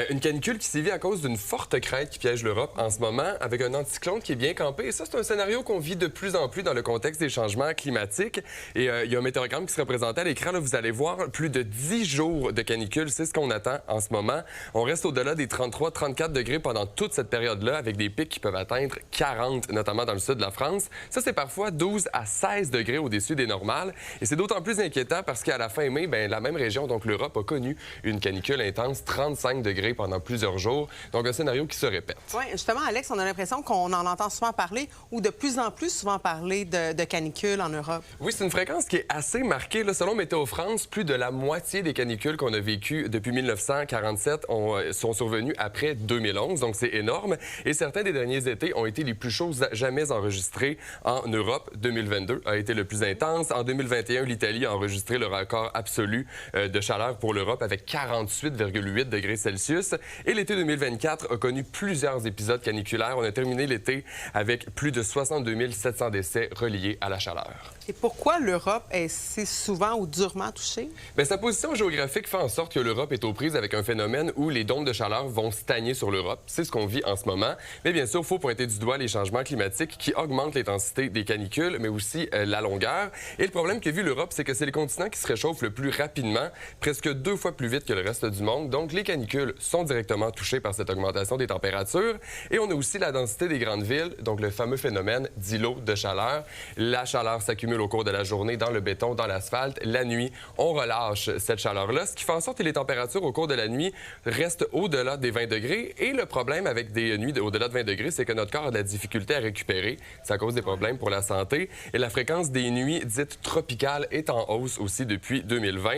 Une canicule qui sévit à cause d'une forte crête qui piège l'Europe en ce moment, avec un anticyclone qui est bien campé. Et ça, c'est un scénario qu'on vit de plus en plus dans le contexte des changements climatiques. Et il y a un météorogramme qui se représentait à l'écran. Là, vous allez voir plus de 10 jours de canicule. C'est ce qu'on attend en ce moment. On reste au-delà des 33-34 degrés pendant toute cette période-là, avec des pics qui peuvent atteindre 40, notamment dans le sud de la France. Ça, c'est parfois 12 à 16 degrés au-dessus des normales. Et c'est d'autant plus inquiétant parce qu'à la fin mai, la même région, donc l'Europe, a connu une canicule intense, 35 degrés pendant plusieurs jours. Donc, un scénario qui se répète. Oui, justement, Alex, on a l'impression qu'on en entend souvent parler ou de plus en plus souvent parler de canicule en Europe. Oui, c'est une fréquence qui est assez marquée. Là, selon Météo France, plus de la moitié des canicules qu'on a vécues depuis 1947 sont survenues connu après 2011, donc c'est énorme. Et certains des derniers étés ont été les plus chauds jamais enregistrés en Europe. 2022 a été le plus intense. En 2021, l'Italie a enregistré le record absolu de chaleur pour l'Europe avec 48,8 degrés Celsius. Et l'été 2024 a connu plusieurs épisodes caniculaires. On a terminé l'été avec plus de 62 700 décès reliés à la chaleur. Et pourquoi l'Europe est si souvent ou durement touchée? Bien, sa position géographique fait en sorte que l'Europe est aux prises avec un phénomène où les dômes de chaleur vont stagner sur l'Europe. C'est ce qu'on vit en ce moment. Mais bien sûr, il faut pointer du doigt les changements climatiques qui augmentent l'intensité des canicules, mais aussi la longueur. Et le problème que vit l'Europe, c'est que c'est le continent qui se réchauffe le plus rapidement, presque 2 fois plus vite que le reste du monde. Donc, les canicules sont directement touchées par cette augmentation des températures. Et on a aussi la densité des grandes villes, donc le fameux phénomène d'îlot de chaleur. La chaleur s'accumule au cours de la journée dans le béton, dans l'asphalte. La nuit, on relâche cette chaleur-là, ce qui fait en sorte que les températures au cours de la nuit restent au-delà des 20 degrés. Et le problème avec des nuits au-delà de 20 degrés, c'est que notre corps a de la difficulté à récupérer. Ça cause des problèmes pour la santé. Et la fréquence des nuits dites tropicales est en hausse aussi depuis 2020.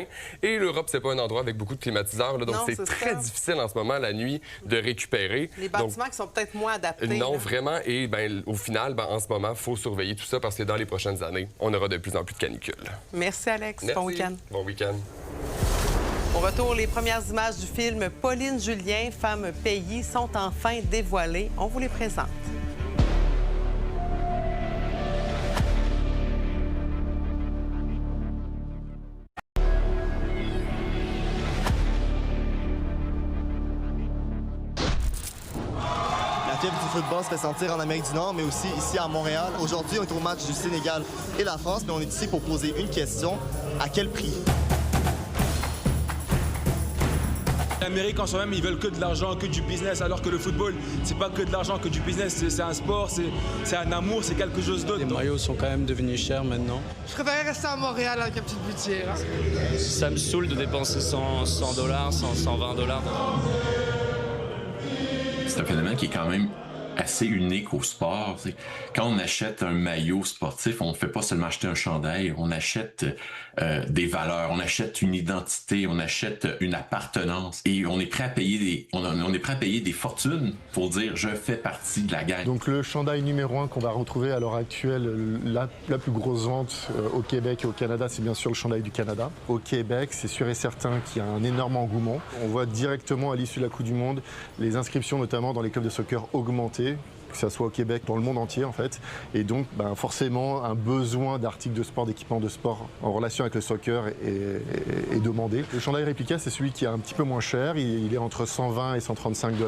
Et l'Europe, c'est pas un endroit avec beaucoup de climatiseurs, là, donc c'est très difficile en ce moment, la nuit, de récupérer. Les bâtiments qui sont peut-être moins adaptés. Non, là. vraiment. Et ben, au final, en ce moment, il faut surveiller tout ça parce que dans les prochaines années, on aura de plus en plus de canicules. Merci, Alex. Merci. Bon week-end. Bon week-end. Au retour, les premières images du film Pauline Julien, Femme payée, sont enfin dévoilées. On vous les présente. La fièvre du football se fait sentir en Amérique du Nord, mais aussi ici à Montréal. Aujourd'hui, on est au match du Sénégal et la France, mais on est ici pour poser une question. À quel prix? L'Amérique en soi-même, ils veulent que de l'argent, que du business, alors que le football, c'est pas que de l'argent, que du business, c'est un sport, c'est un amour, c'est quelque chose d'autre. Les maillots sont quand même devenus chers maintenant. Je préférais rester à Montréal avec un petit budget. Là. Ça me saoule de dépenser 100 $, 120 $. C'est un phénomène qui est quand même assez unique au sport. Quand on achète un maillot sportif, on ne fait pas seulement acheter un chandail, on achète des valeurs, on achète une identité, on achète une appartenance et on est prêt à payer on est prêt à payer des fortunes pour dire je fais partie de la gang. Donc le chandail numéro 1 qu'on va retrouver à l'heure actuelle, la plus grosse vente au Québec et au Canada, c'est bien sûr le chandail du Canada. Au Québec, c'est sûr et certain qu'il y a un énorme engouement. On voit directement à l'issue de la Coupe du Monde les inscriptions notamment dans les clubs de soccer augmenter, que ce soit au Québec, dans le monde entier en fait. Et donc forcément un besoin d'articles de sport, d'équipements de sport en relation avec le soccer est demandé. Le chandail réplica, c'est celui qui est un petit peu moins cher, il est entre 120 et 135 $.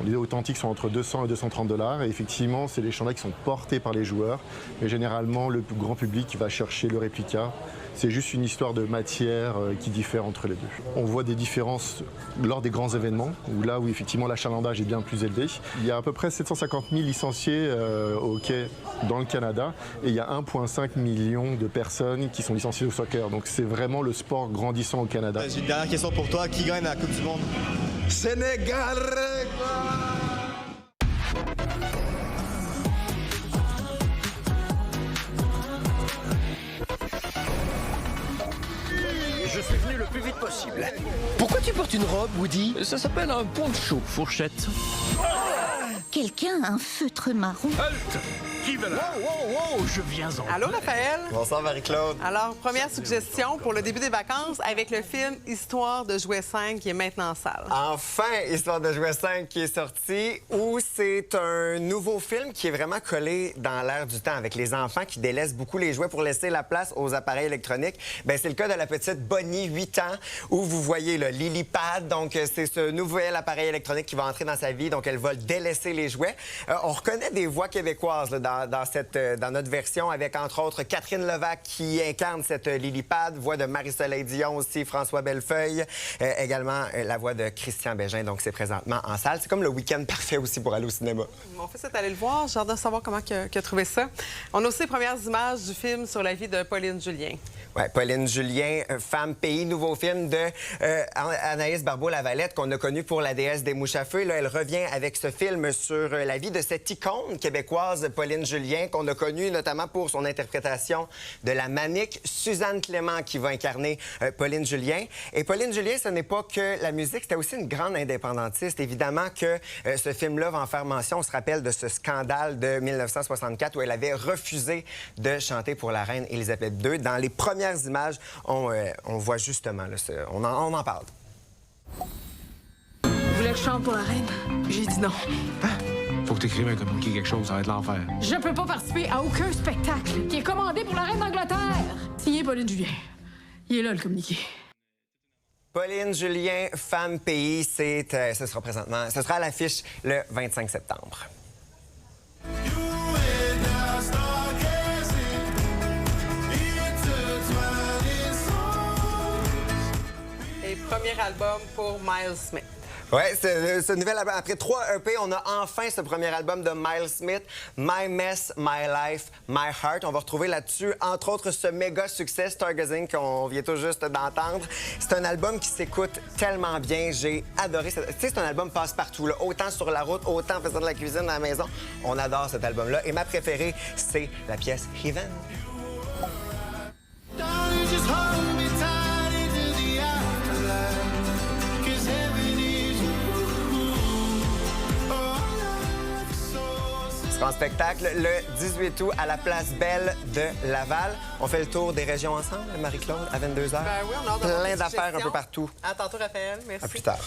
Les authentiques sont entre 200 et 230 $. Et effectivement, c'est les chandails qui sont portés par les joueurs. Mais généralement, le grand public va chercher le réplica. C'est juste une histoire de matière qui diffère entre les deux. On voit des différences lors des grands événements, où effectivement l'achalandage est bien plus élevé. Il y a à peu près 750 000 licenciés au hockey dans le Canada et il y a 1,5 million de personnes qui sont licenciées au soccer. Donc c'est vraiment le sport grandissant au Canada. J'ai une dernière question pour toi. Qui gagne la Coupe du Monde? Sénégal! Je suis venu le plus vite possible. Pourquoi tu portes une robe, Woody? Ça s'appelle un poncho, fourchette. Quelqu'un a un feutre marron. Halt! Qui va là? Wow, je viens en... Allô, Raphaël? Bonsoir, Marie-Claude. Alors, première suggestion pour le début des vacances avec le film Histoire de jouet 5 qui est maintenant en salle. Enfin, Histoire de jouet 5 qui est sorti, où c'est un nouveau film qui est vraiment collé dans l'air du temps avec les enfants qui délaissent beaucoup les jouets pour laisser la place aux appareils électroniques. Bien, c'est le cas de la petite Bonnie, 8 ans, où vous voyez le LilyPad. Donc, c'est ce nouvel appareil électronique qui va entrer dans sa vie. Donc, elle va délaisser les jouets. On reconnaît des voix québécoises là, dans notre version, avec entre autres Catherine Levac qui incarne cette LilyPad, voix de Marie-Soleil Dion aussi, François Bellefeuille, également la voix de Christian Bégin, donc c'est présentement en salle. C'est comme le week-end parfait aussi pour aller au cinéma. Mon fils est allé le voir, j'ai hâte de savoir comment il a trouvé ça. On a aussi les premières images du film sur la vie de Pauline Julien. Oui, Pauline Julien, Femme pays, nouveau film de Anaïs Barbeau-Lavalette qu'on a connu pour La déesse des mouches à feu. Là, elle revient avec ce film sur sur la vie de cette icône québécoise, Pauline Julien, qu'on a connue notamment pour son interprétation de la manique Suzanne Clément, qui va incarner Pauline Julien. Et Pauline Julien, ce n'est pas que la musique, c'était aussi une grande indépendantiste. Évidemment que ce film-là va en faire mention. On se rappelle de ce scandale de 1964 où elle avait refusé de chanter pour la reine Élisabeth II. Dans les premières images, on voit justement, là, on en parle. Vous voulez que je chante pour la reine? J'ai dit non. Faut que t'écrives un communiqué quelque chose, ça va être l'enfer. Je peux pas participer à aucun spectacle qui est commandé pour la reine d'Angleterre. Signé Pauline Julien. Il est là, le communiqué. Pauline Julien, femme pays, ce sera à l'affiche le 25 septembre. Et premier album pour Miles Smith. Oui, ce nouvel album. Après 3 EP, on a enfin ce premier album de Miles Smith, My Mess, My Life, My Heart. On va retrouver là-dessus, entre autres, ce méga succès, Stargazing, qu'on vient tout juste d'entendre. C'est un album qui s'écoute tellement bien. J'ai adoré. Tu sais, c'est un album passe-partout, là. Autant sur la route, autant en faisant de la cuisine à la maison. On adore cet album-là. Et ma préférée, c'est la pièce Heaven. En spectacle le 18 août à la Place Belle de Laval. On fait le tour des régions ensemble, Marie-Claude, à 22h. Ben oui, on a plein d'affaires un peu partout. À tantôt, Raphaël. Merci. À plus tard.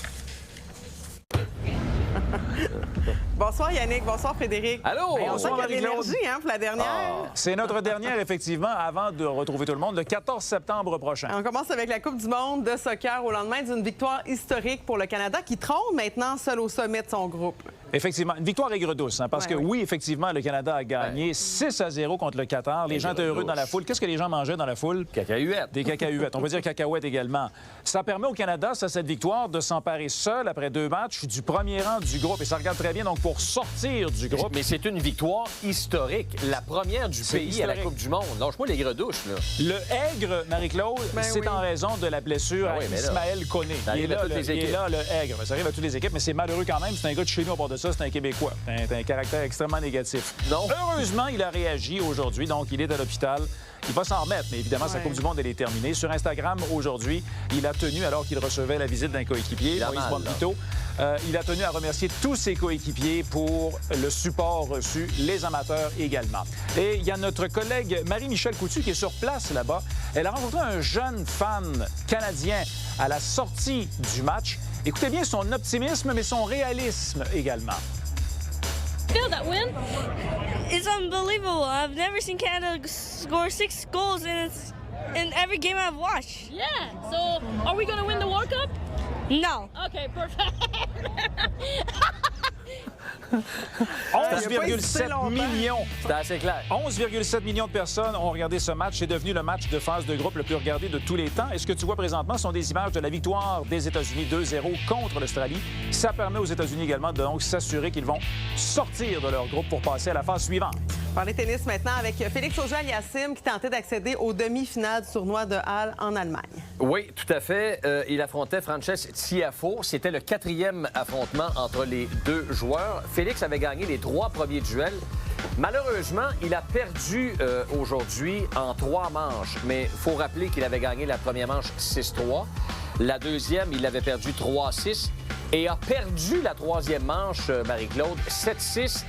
Bonsoir Yannick, bonsoir Frédéric. Allô! Ben, on sent Bonsoir qu'il y a de Marie-Claude. l'énergie pour la dernière. C'est notre dernière, effectivement, avant de retrouver tout le monde, le 14 septembre prochain. On commence avec la Coupe du monde de soccer au lendemain d'une victoire historique pour le Canada qui trône maintenant seul au sommet de son groupe. Effectivement, une victoire aigre-douce, hein, parce que oui, effectivement, le Canada a gagné 6-0 contre le Qatar. Les gens étaient heureux dans la foule. Qu'est-ce que les gens mangeaient dans la foule? Cacahuètes. Des cacahuètes. On peut dire cacahuètes également. Ça permet au Canada, cette victoire, de s'emparer seul après 2 matchs du premier rang du groupe. Et ça regarde très bien, donc, pour sortir du groupe. Mais c'est une victoire historique. La première du pays historique. à la Coupe du monde. Lâche-moi l'aigre-douche, là. Le aigre, Marie-Claude, c'est en raison de la blessure à Ismaël Koné. Ça arrive à toutes les équipes. Il est là, le aigre. Ça arrive à toutes les équipes, mais c'est malheureux quand même. C'est un gars de chez nous à part de ça, c'est un Québécois. C'est un caractère extrêmement négatif. Non. Heureusement, il a réagi aujourd'hui, donc il est à l'hôpital. Il va s'en remettre, mais évidemment, sa Coupe du monde, elle est terminée. Sur Instagram, aujourd'hui, il a tenu, alors qu'il recevait la visite d'un coéquipier, Moïse Bombito, il a tenu à remercier tous ses coéquipiers pour le support reçu, les amateurs également. Et il y a notre collègue Marie-Michel Coutu qui est sur place là-bas. Elle a rencontré un jeune fan canadien à la sortie du match. Écoutez bien son optimisme, mais son réalisme également. Feel that win? It's unbelievable. I've never seen Canada score 6 goals in every game I've watched. Yeah. So, are we going to win the World Cup? No. Okay, perfect. 11,7 millions. C'était assez clair. 11,7 millions de personnes ont regardé ce match. C'est devenu le match de phase de groupe le plus regardé de tous les temps. Et ce que tu vois présentement sont des images de la victoire des États-Unis 2-0 contre l'Australie. Ça permet aux États-Unis également de donc s'assurer qu'ils vont sortir de leur groupe pour passer à la phase suivante. Parler tennis maintenant avec Félix Auger-Aliassime qui tentait d'accéder aux demi-finales du tournoi de Halle en Allemagne. Oui, tout à fait. Il affrontait Frances Tiafoe. C'était le 4e affrontement entre les deux joueurs. Félix avait gagné les 3 premiers duels. Malheureusement, il a perdu aujourd'hui en 3 manches. Mais il faut rappeler qu'il avait gagné la première manche 6-3. La deuxième, il avait perdu 3-6. Et a perdu la 3e manche, Marie-Claude, 7-6.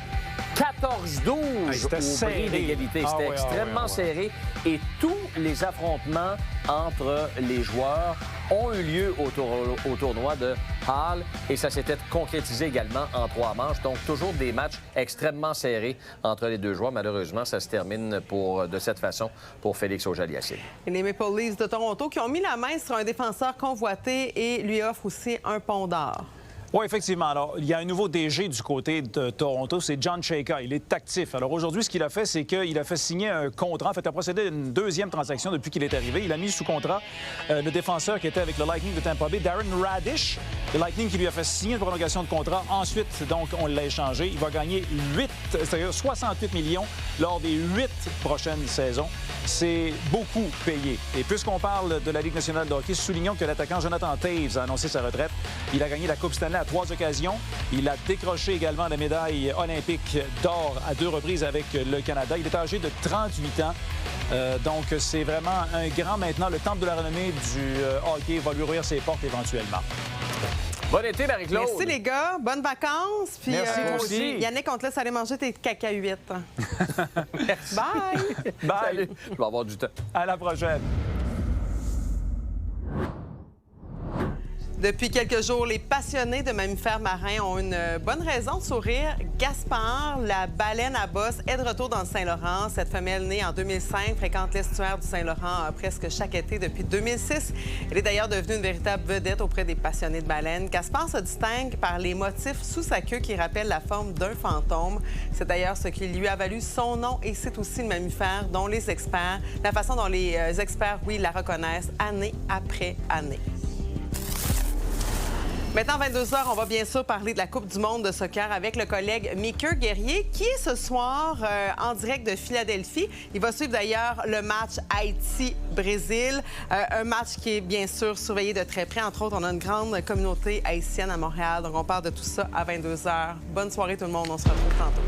14-12 au prix d'égalité. C'était extrêmement serré. Et tous les affrontements entre les joueurs ont eu lieu au tournoi de Halle. Et ça s'était concrétisé également en 3 manches. Donc, toujours des matchs extrêmement serrés entre les deux joueurs. Malheureusement, ça se termine de cette façon pour Félix Auger-Aliassime. Et les Maple Leafs de Toronto qui ont mis la main sur un défenseur convoité et lui offrent aussi un pont d'or. Oui, effectivement. Alors, il y a un nouveau DG du côté de Toronto, c'est John Chayka. Il est actif. Alors, aujourd'hui, ce qu'il a fait, c'est qu'il a fait signer un contrat. En fait, il a procédé à une 2e transaction depuis qu'il est arrivé. Il a mis sous contrat le défenseur qui était avec le Lightning de Tampa Bay, Darren Radish. Le Lightning qui lui a fait signer une prolongation de contrat. Ensuite, donc, on l'a échangé. Il va gagner 68 millions lors des 8 prochaines saisons. C'est beaucoup payé. Et puisqu'on parle de la Ligue nationale de hockey, soulignons que l'attaquant Jonathan Toews a annoncé sa retraite. Il a gagné la Coupe Stanley à 3 occasions. Il a décroché également la médaille olympique d'or à 2 reprises avec le Canada. Il est âgé de 38 ans. Donc, c'est vraiment un grand maintenant. Le temple de la renommée du hockey va lui ouvrir ses portes éventuellement. Bon été, Marie-Claude. Merci, les gars. Bonnes vacances. Puis, merci, toi aussi. Yannick, on te laisse aller manger tes cacahuètes. Bye! Bye! Salut. Je vais avoir du temps. À la prochaine. Depuis quelques jours, les passionnés de mammifères marins ont une bonne raison de sourire. Gaspard, la baleine à bosse, est de retour dans le Saint-Laurent. Cette femelle née en 2005 fréquente l'estuaire du Saint-Laurent presque chaque été depuis 2006. Elle est d'ailleurs devenue une véritable vedette auprès des passionnés de baleines. Gaspard se distingue par les motifs sous sa queue qui rappellent la forme d'un fantôme. C'est d'ailleurs ce qui lui a valu son nom et c'est aussi le mammifère dont la façon dont les experts, la reconnaissent année après année. Maintenant, 22h, on va bien sûr parler de la Coupe du monde de soccer avec le collègue Mickey Guerrier, qui est ce soir en direct de Philadelphie. Il va suivre d'ailleurs le match Haïti-Brésil, un match qui est bien sûr surveillé de très près. Entre autres, on a une grande communauté haïtienne à Montréal, donc on parle de tout ça à 22h. Bonne soirée tout le monde, on se retrouve tantôt.